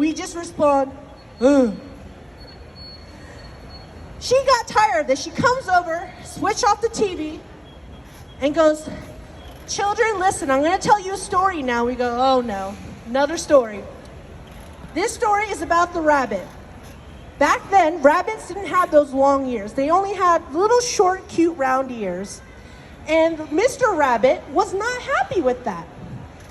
we just respond, ugh. She got tired of this. She comes over, switch off the TV, and goes, children, listen, I'm going to tell you a story now. We go, oh no, another story. This story is about the rabbit. Back then, rabbits didn't have those long ears. They only had little short, cute, round ears. And Mr. Rabbit was not happy with that.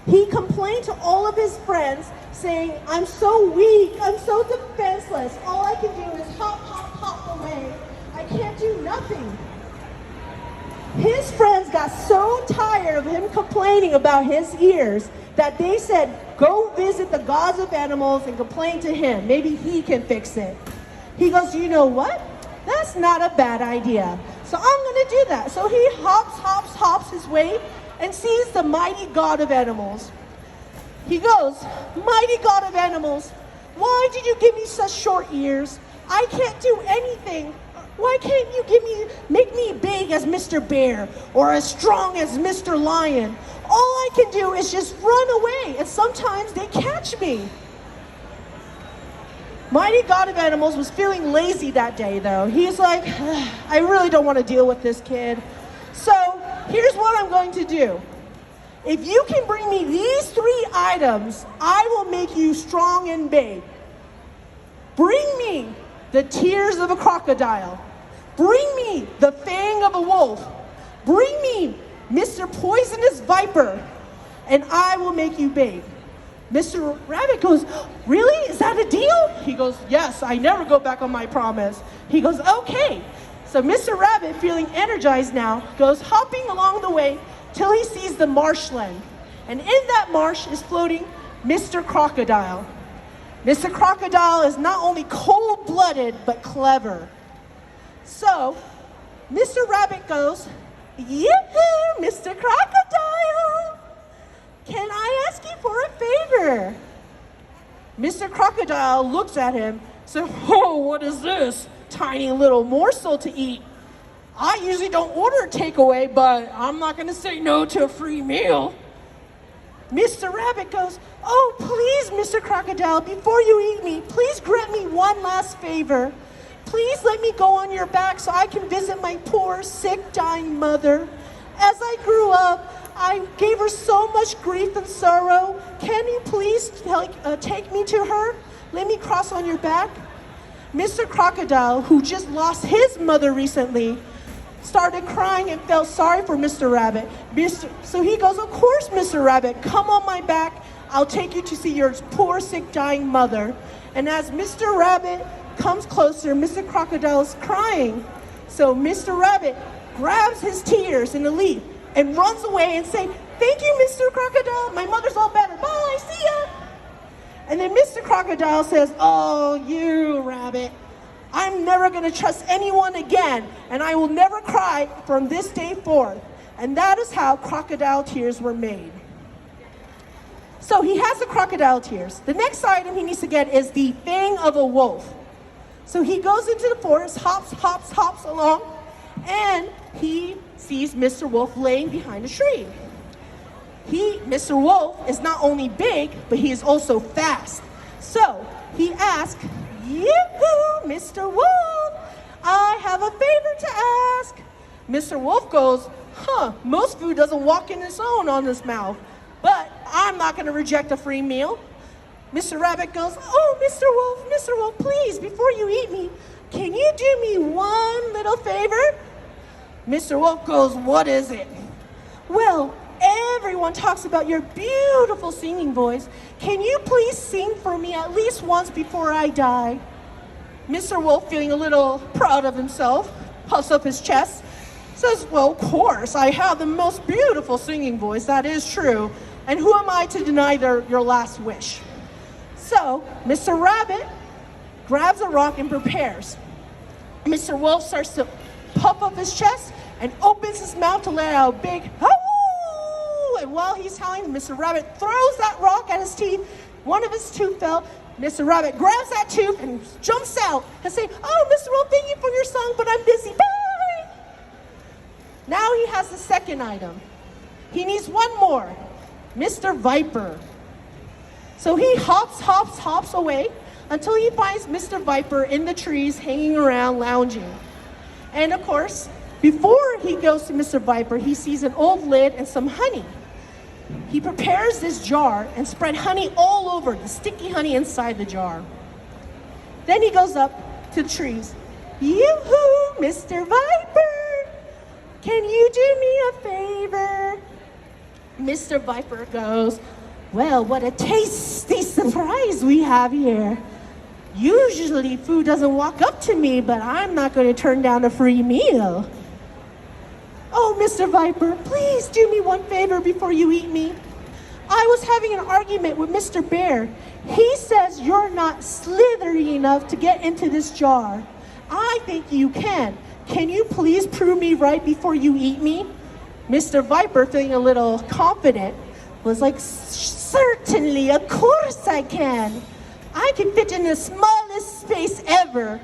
He complained to all of his friends saying, I'm so weak, I'm so defenseless. All I can do is hop, hop, hop away. I can't do nothing. His friends got so tired of him complaining about his ears that they said, go visit the gods of animals and complain to him. Maybe he can fix it. He goes, you know what? That's not a bad idea. So I'm going to do that. So he hops his way and sees the mighty god of animals. He goes, mighty god of animals, why did you give me such short ears? I can't do anything. Why can't you make me big as Mr. Bear or as strong as Mr. Lion? All I can do is just run away, and sometimes they catch me. Mighty God of Animals was feeling lazy that day, though. He's like, I really don't want to deal with this kid. So here's what I'm going to do. If you can bring me these 3 items, I will make you strong and big. Bring me the tears of a crocodile. Bring me the fang of a wolf. Bring me Mr. Poisonous Viper, and I will make you big. Mr. Rabbit goes, really? Is that a deal? He goes, yes, I never go back on my promise. He goes, okay. So Mr. Rabbit, feeling energized now, goes hopping along the way till he sees the marshland. And in that marsh is floating Mr. Crocodile. Mr. Crocodile is not only cold-blooded, but clever. So Mr. Rabbit goes, yoo-hoo, Mr. Crocodile! Can I ask you for a favor? Mr. Crocodile looks at him, says, oh, what is this? Tiny little morsel to eat. I usually don't order takeaway, but I'm not going to say no to a free meal. Mr. Rabbit goes, oh, please, Mr. Crocodile, before you eat me, please grant me one last favor. Please let me go on your back so I can visit my poor, sick, dying mother. As I grew up, I gave her so much grief and sorrow. Can you please take me to her? Let me cross on your back. Mr. Crocodile, who just lost his mother recently, started crying and felt sorry for Mr. Rabbit. So he goes, of course, Mr. Rabbit, come on my back. I'll take you to see your poor, sick, dying mother. And as Mr. Rabbit comes closer, Mr. Crocodile is crying. So Mr. Rabbit grabs his tears in a leaf and runs away and say, thank you, Mr. Crocodile. My mother's all better. Bye, see ya. And then Mr. Crocodile says, oh, you rabbit. I'm never going to trust anyone again, and I will never cry from this day forth. And that is how crocodile tears were made. So he has the crocodile tears. The next item he needs to get is the fang of a wolf. So he goes into the forest, hops along, and he sees Mr. Wolf laying behind a tree. Mr. Wolf is not only big, but he is also fast. So he asks, yoo-hoo, Mr. Wolf, I have a favor to ask. Mr. Wolf goes, most food doesn't walk in its own on this mouth, but I'm not going to reject a free meal. Mr. Rabbit goes, oh, Mr. Wolf, please, before you eat me, can you do me one little favor? Mr. Wolf goes, what is it? Well, everyone talks about your beautiful singing voice. Can you please sing for me at least once before I die? Mr. Wolf, feeling a little proud of himself, puffs up his chest, says, well, of course, I have the most beautiful singing voice, that is true. And who am I to deny your last wish? So, Mr. Rabbit grabs a rock and prepares. Mr. Wolf starts to puff up his chest and opens his mouth to let out a big, hoo! And while he's howling, Mr. Rabbit throws that rock at his teeth. One of his tooth fell. Mr. Rabbit grabs that tooth and jumps out and says, oh, Mr. Wolf, thank you for your song, but I'm busy. Bye! Now he has the second item. He needs one more. Mr. Viper. So he hops away until he finds Mr. Viper in the trees, hanging around, lounging. And of course, before he goes to Mr. Viper, he sees an old lid and some honey. He prepares this jar and spread honey all over, the sticky honey inside the jar. Then he goes up to the trees. Yoo-hoo, Mr. Viper, can you do me a favor? Mr. Viper goes, well, what a tasty surprise we have here. Usually food doesn't walk up to me, but I'm not going to turn down a free meal. Oh, Mr. Viper, please do me one favor before you eat me. I was having an argument with Mr. Bear. He says you're not slithery enough to get into this jar. I think you can. Can you please prove me right before you eat me? Mr. Viper, feeling a little confident, was like, certainly, of course I can. I can fit in the smallest space ever.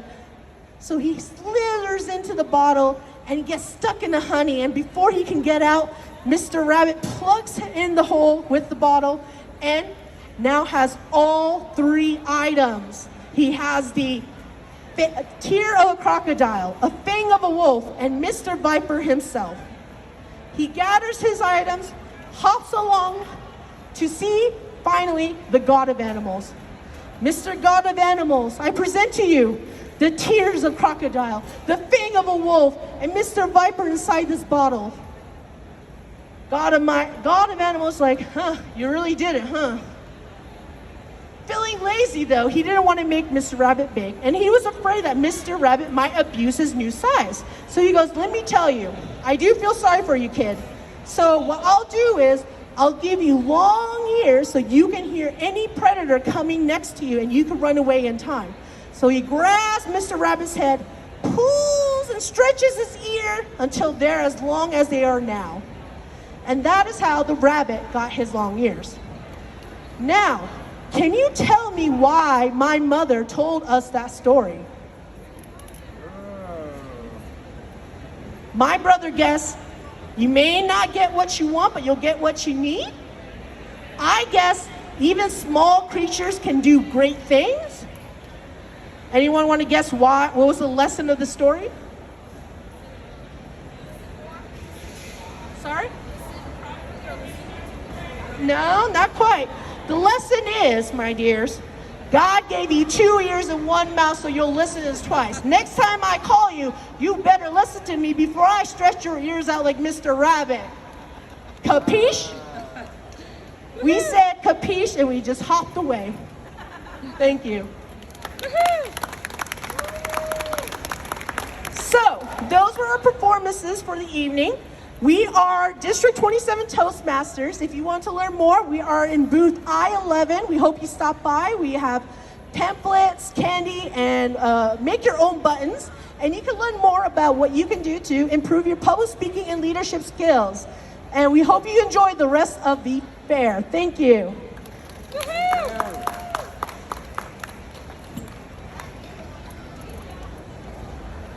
So he slithers into the bottle and gets stuck in the honey, and before he can get out, Mr. Rabbit plugs in the hole with the bottle and now has all three items. He has the tear of a crocodile, a fang of a wolf, and Mr. Viper himself. He gathers his items, hops along to see, finally, the God of Animals. Mr. God of Animals, I present to you the tears of crocodile, the fang of a wolf, and Mr. Viper inside this bottle. God of Animals like, you really did it, huh? Feeling lazy though, he didn't want to make Mr. Rabbit big, and he was afraid that Mr. Rabbit might abuse his new size. So he goes, let me tell you, I do feel sorry for you, kid. So what I'll do is, I'll give you long ears so you can hear any predator coming next to you and you can run away in time. So he grabs Mr. Rabbit's head, pulls and stretches his ear until they're as long as they are now. And that is how the rabbit got his long ears. Now, can you tell me why my mother told us that story? My brother guessed, you may not get what you want, but you'll get what you need. I guess even small creatures can do great things. Anyone want to guess why? What was the lesson of the story? Sorry? No, not quite. The lesson is, my dears, God gave you 2 ears and 1 mouth, so you'll listen to this twice. Next time I call you, you better listen to me before I stretch your ears out like Mr. Rabbit. Capiche? We said capiche, and we just hopped away. Thank you. So, those were our performances for the evening. We are District 27 Toastmasters. If you want to learn more, we are in booth I-11. We hope you stop by. We have pamphlets, candy, and make your own buttons. And you can learn more about what you can do to improve your public speaking and leadership skills. And we hope you enjoy the rest of the fair. Thank you.